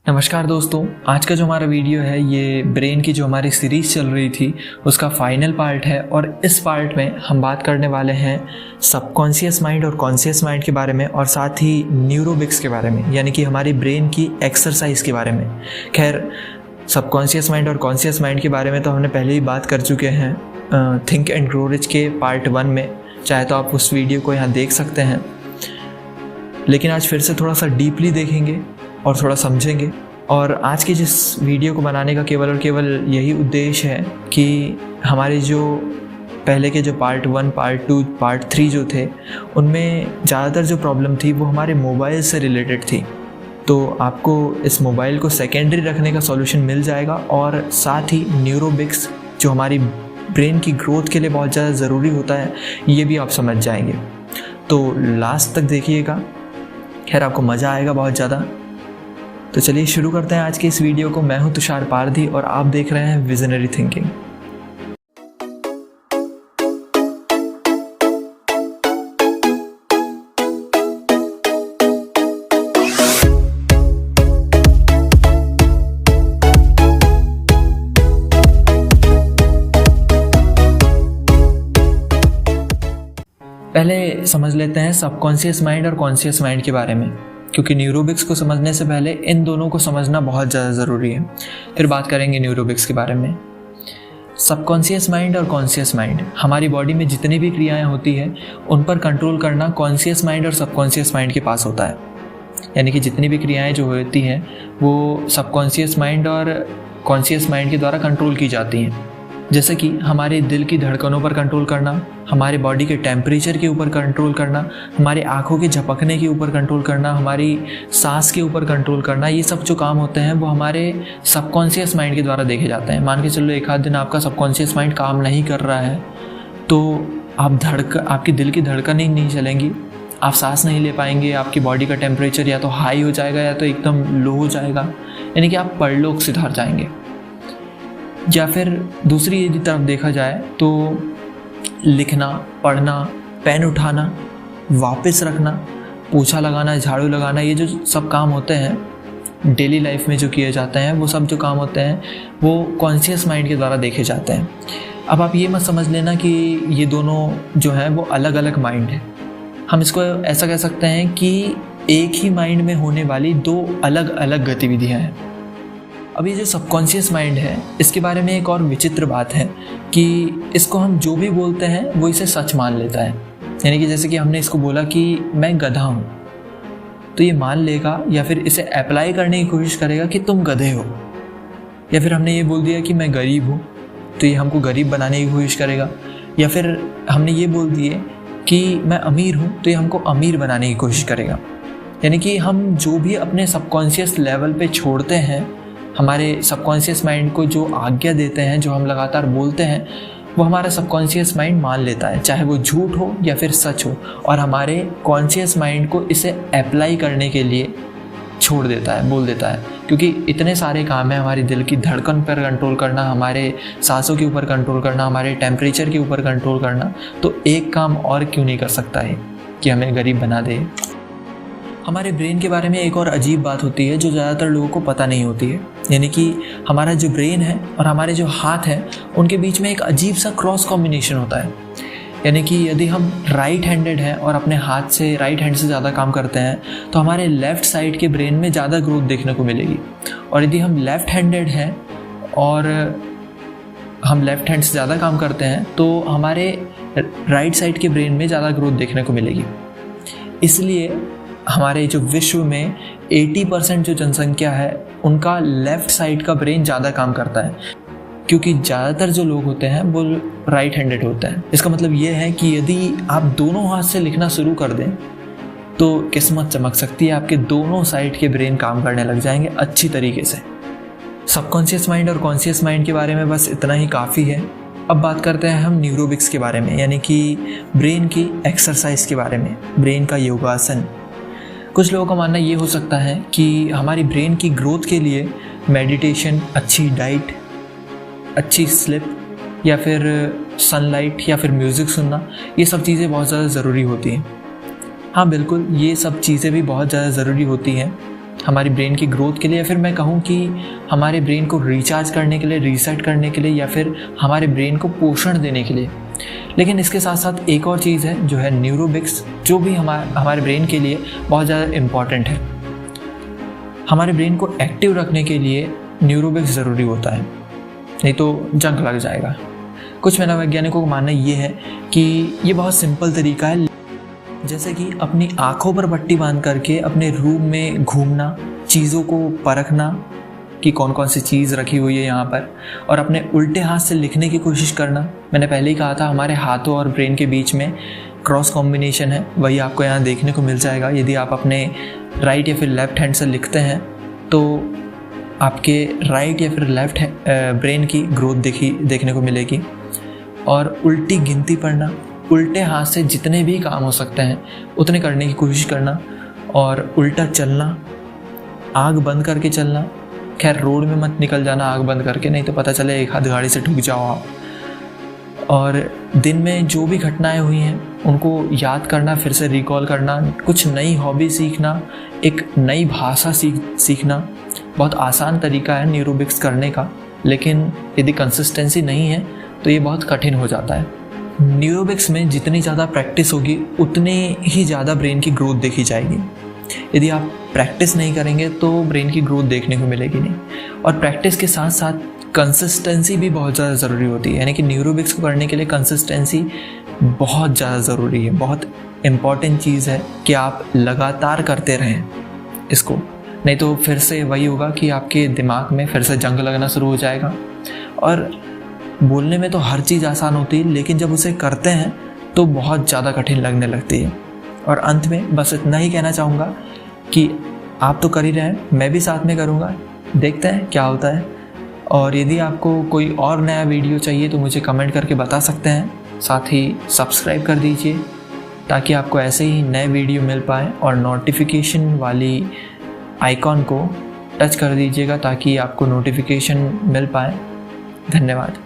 नमस्कार दोस्तों, आज का जो हमारा वीडियो है ये ब्रेन की जो हमारी सीरीज़ चल रही थी उसका फाइनल पार्ट है। और इस पार्ट में हम बात करने वाले हैं सबकॉन्शियस माइंड और कॉन्शियस माइंड के बारे में, और साथ ही न्यूरोबिक्स के बारे में, यानी कि हमारी ब्रेन की एक्सरसाइज के बारे में। खैर, सबकॉन्शियस माइंड और कॉन्शियस माइंड के बारे में तो हमने पहले ही बात कर चुके हैं थिंक एंड ग्रो रिच के पार्ट 1 में। चाहे तो आप उस वीडियो को यहाँ देख सकते हैं, लेकिन आज फिर से थोड़ा सा डीपली देखेंगे और थोड़ा समझेंगे। और आज की जिस वीडियो को बनाने का केवल और केवल यही उद्देश्य है कि हमारे जो पहले के जो पार्ट 1, पार्ट 2, पार्ट 3 जो थे, उनमें ज़्यादातर जो प्रॉब्लम थी वो हमारे मोबाइल से रिलेटेड थी। तो आपको इस मोबाइल को सेकेंडरी रखने का सॉल्यूशन मिल जाएगा, और साथ ही न्यूरोबिक्स जो हमारी ब्रेन की ग्रोथ के लिए बहुत ज़्यादा ज़रूरी होता है, ये भी आप समझ जाएंगे। तो लास्ट तक देखिएगा, खैर आपको मज़ा आएगा बहुत ज़्यादा। तो चलिए शुरू करते हैं आज के इस वीडियो को। मैं हूं तुषार पारधी और आप देख रहे हैं विजनरी थिंकिंग। पहले समझ लेते हैं सबकॉन्शियस माइंड और कॉन्शियस माइंड के बारे में, क्योंकि न्यूरोबिक्स को समझने से पहले इन दोनों को समझना बहुत ज़्यादा ज़रूरी है। फिर बात करेंगे न्यूरोबिक्स के बारे में। सबकॉन्शियस माइंड और कॉन्शियस माइंड, हमारी बॉडी में जितनी भी क्रियाएं होती हैं उन पर कंट्रोल करना कॉन्शियस माइंड और सबकॉन्शियस माइंड के पास होता है। यानी कि जितनी भी क्रियाएं जो होती हैं वो सबकॉन्शियस माइंड और कॉन्शियस माइंड के द्वारा कंट्रोल की जाती हैं। जैसे कि हमारे दिल की धड़कनों पर कंट्रोल करना, हमारे बॉडी के टेम्परेचर के ऊपर कंट्रोल करना, हमारी आँखों के झपकने के ऊपर कंट्रोल करना, हमारी सांस के ऊपर कंट्रोल करना, ये सब जो काम होते हैं वो हमारे सबकॉन्शियस माइंड के द्वारा देखे जाते हैं। मान के चलो एक आध दिन आपका सबकॉन्शियस माइंड काम नहीं कर रहा है तो आपकी दिल की धड़कन ही नहीं चलेंगी, आप सांस नहीं ले पाएंगे, आपकी बॉडी का टेम्परेचर या तो हाई हो जाएगा या तो एकदम लो हो जाएगा, यानी कि आप परलोक सिधार जाएंगे। या फिर दूसरी यदि तरफ देखा जाए तो लिखना, पढ़ना, पेन उठाना, वापस रखना, पोछा लगाना, झाड़ू लगाना, ये जो सब काम होते हैं डेली लाइफ में जो किए जाते हैं, वो सब जो काम होते हैं वो कॉन्शियस माइंड के द्वारा देखे जाते हैं। अब आप ये मत समझ लेना कि ये दोनों जो हैं वो अलग अलग माइंड हैं। हम इसको ऐसा कह सकते हैं कि एक ही माइंड में होने वाली दो अलग अलग गतिविधियाँ हैं। अब ये जो सबकॉन्शियस माइंड है, इसके बारे में एक और विचित्र बात है कि इसको हम जो भी बोलते हैं वो इसे सच मान लेता है। यानी कि जैसे कि हमने इसको बोला कि मैं गधा हूँ, तो ये मान लेगा या फिर इसे अप्लाई करने की कोशिश करेगा कि तुम गधे हो। या फिर हमने ये बोल दिया कि मैं गरीब हूँ, तो ये हमको गरीब बनाने की कोशिश करेगा। या फिर हमने ये बोल दिए कि मैं अमीर हूँ, तो ये हमको अमीर बनाने की कोशिश करेगा। यानी कि हम जो भी अपने सबकॉन्शियस लेवल पे छोड़ते हैं, हमारे सबकॉन्शियस माइंड को जो आज्ञा देते हैं, जो हम लगातार बोलते हैं, वो हमारा सबकॉन्शियस माइंड मान लेता है, चाहे वो झूठ हो या फिर सच हो, और हमारे कॉन्शियस माइंड को इसे अप्लाई करने के लिए छोड़ देता है, बोल देता है। क्योंकि इतने सारे काम हैं, हमारी दिल की धड़कन पर कंट्रोल करना, हमारे सांसों के ऊपर कंट्रोल करना, हमारे टेम्परेचर के ऊपर कंट्रोल करना, तो एक काम और क्यों नहीं कर सकता है कि हमें गरीब बना दे। हमारे ब्रेन के बारे में एक और अजीब बात होती है जो ज़्यादातर लोगों को पता नहीं होती है। यानी कि हमारा जो ब्रेन है और हमारे जो हाथ हैं उनके बीच में एक अजीब सा क्रॉस कॉम्बिनेशन होता है। यानी कि यदि हम राइट हैंडेड हैं और अपने हाथ से, राइट हैंड से ज़्यादा काम करते हैं, तो हमारे लेफ़्ट साइड के ब्रेन में ज़्यादा ग्रोथ देखने को मिलेगी। और यदि हम लेफ़्ट हैंडेड हैं और हम लेफ़्ट हैंड से ज़्यादा काम करते हैं तो हमारे राइट साइड के ब्रेन में ज़्यादा ग्रोथ देखने को मिलेगी। इसलिए हमारे जो विश्व में 80% जो जनसंख्या है उनका लेफ़्ट साइड का ब्रेन ज़्यादा काम करता है, क्योंकि ज़्यादातर जो लोग होते हैं वो राइट हैंडेड होते हैं। इसका मतलब ये है कि यदि आप दोनों हाथ से लिखना शुरू कर दें तो किस्मत चमक सकती है, आपके दोनों साइड के ब्रेन काम करने लग जाएंगे अच्छी तरीके से। सबकॉन्शियस माइंड और कॉन्शियस माइंड के बारे में बस इतना ही काफ़ी है। अब बात करते हैं हम न्यूरोबिक्स के बारे में, यानी कि ब्रेन की एक्सरसाइज के बारे में, ब्रेन का योगासन। कुछ लोगों का मानना ये हो सकता है कि हमारी ब्रेन की ग्रोथ के लिए मेडिटेशन, अच्छी डाइट, अच्छी स्लिप या फिर सनलाइट या फिर म्यूज़िक सुनना, ये सब चीज़ें बहुत ज़्यादा ज़रूरी होती हैं। हाँ बिल्कुल, ये सब चीज़ें भी बहुत ज़्यादा ज़रूरी होती हैं, हमारी ब्रेन की ग्रोथ के लिए, या फिर मैं कहूँ कि हमारे ब्रेन को रिचार्ज करने के लिए, रीसेट करने के लिए, या फिर हमारे ब्रेन को पोषण देने के लिए। लेकिन इसके साथ साथ एक और चीज़ है जो है न्यूरोबिक्स, जो भी हमारे ब्रेन के लिए बहुत ज़्यादा इम्पॉर्टेंट है। हमारे ब्रेन को एक्टिव रखने के लिए न्यूरोबिक्स ज़रूरी होता है, नहीं तो जंग लग जाएगा। कुछ मनोवैज्ञानिकों का मानना ये है कि ये बहुत सिंपल तरीका है, जैसे कि अपनी आँखों पर पट्टी बांध करके अपने रूम में घूमना, चीज़ों को परखना कि कौन कौन सी चीज़ रखी हुई है यहाँ पर, और अपने उल्टे हाथ से लिखने की कोशिश करना। मैंने पहले ही कहा था हमारे हाथों और ब्रेन के बीच में क्रॉस कॉम्बिनेशन है, वही आपको यहाँ देखने को मिल जाएगा। यदि आप अपने राइट या फिर लेफ़्ट हैंड से लिखते हैं तो आपके राइट या फिर लेफ़्ट ब्रेन की ग्रोथ देखने को मिलेगी। और उल्टी गिनती पढ़ना, उल्टे हाथ से जितने भी काम हो सकते हैं उतने करने की कोशिश करना, और उल्टा चलना, आँख बंद करके चलना। खैर रोड में मत निकल जाना आँख बंद करके, नहीं तो पता चले एक हाथ गाड़ी से ठुक जाओ आप। और दिन में जो भी घटनाएं हुई हैं उनको याद करना, फिर से रिकॉल करना, कुछ नई हॉबी सीखना, एक नई भाषा सीखना। बहुत आसान तरीका है न्यूरोबिक्स करने का, लेकिन यदि कंसिस्टेंसी नहीं है तो ये बहुत कठिन हो जाता है। न्यूरोबिक्स में जितनी ज़्यादा प्रैक्टिस होगी उतनी ही ज़्यादा ब्रेन की ग्रोथ देखी जाएगी। यदि आप प्रैक्टिस नहीं करेंगे तो ब्रेन की ग्रोथ देखने को मिलेगी नहीं। और प्रैक्टिस के साथ साथ कंसिस्टेंसी भी बहुत ज़्यादा ज़रूरी होती है, यानी कि न्यूरोबिक्स को करने के लिए कंसिस्टेंसी बहुत ज़्यादा ज़रूरी है। बहुत इम्पॉर्टेंट चीज़ है कि आप लगातार करते रहें इसको, नहीं तो फिर से वही होगा कि आपके दिमाग में फिर से जंग लगना शुरू हो जाएगा। और बोलने में तो हर चीज़ आसान होती है, लेकिन जब उसे करते हैं तो बहुत ज़्यादा कठिन लगने लगती है। और अंत में बस इतना ही कहना चाहूँगा कि आप तो कर ही रहे हैं, मैं भी साथ में करूँगा, देखते हैं क्या होता है। और यदि आपको कोई और नया वीडियो चाहिए तो मुझे कमेंट करके बता सकते हैं। साथ ही सब्सक्राइब कर दीजिए ताकि आपको ऐसे ही नए वीडियो मिल पाए, और नोटिफिकेशन वाली आइकॉन को टच कर दीजिएगा ताकि आपको नोटिफिकेशन मिल पाए। धन्यवाद।